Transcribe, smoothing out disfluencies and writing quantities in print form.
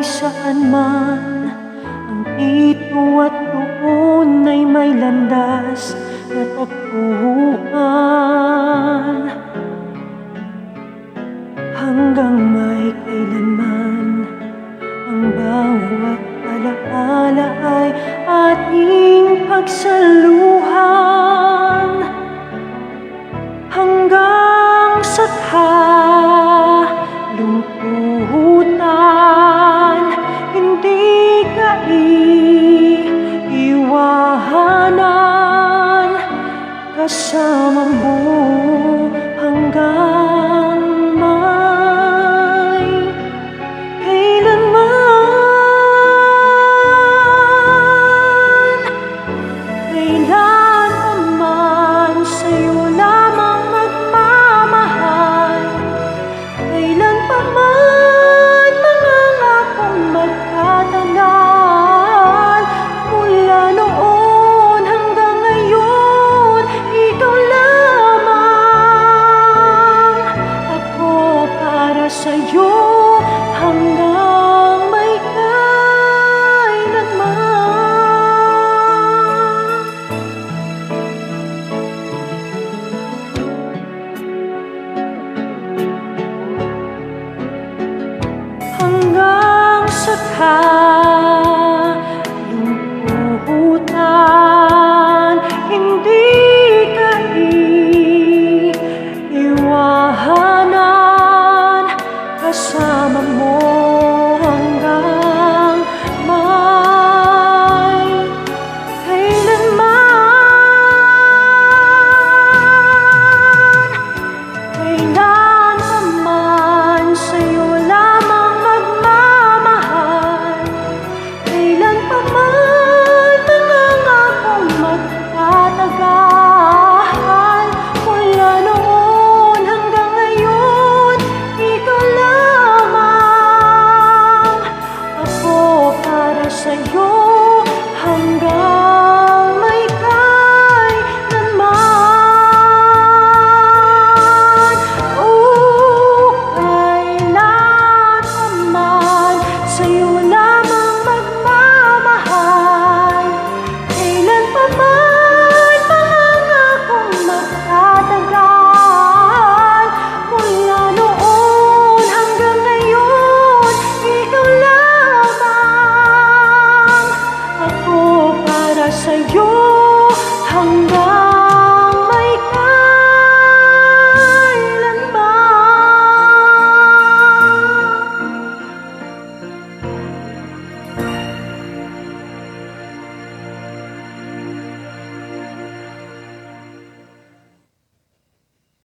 saan man, ang pito at tuon ay may landas na tagpuan. Hanggang may kailanman, ang bawat alaala ay ating pagsaluhan. Hanggang sa kalungkutan, hindi ka iiwanan. Kasama mo hanggang may kailanman. Kailan pa man sa'yo lamang magmamahal, kailan pa man mangangakong magtatagal. Mula noon hanggang ngayon, ikaw lamang. Ako para sa'yo hanggang may kailanman. Hanggang sa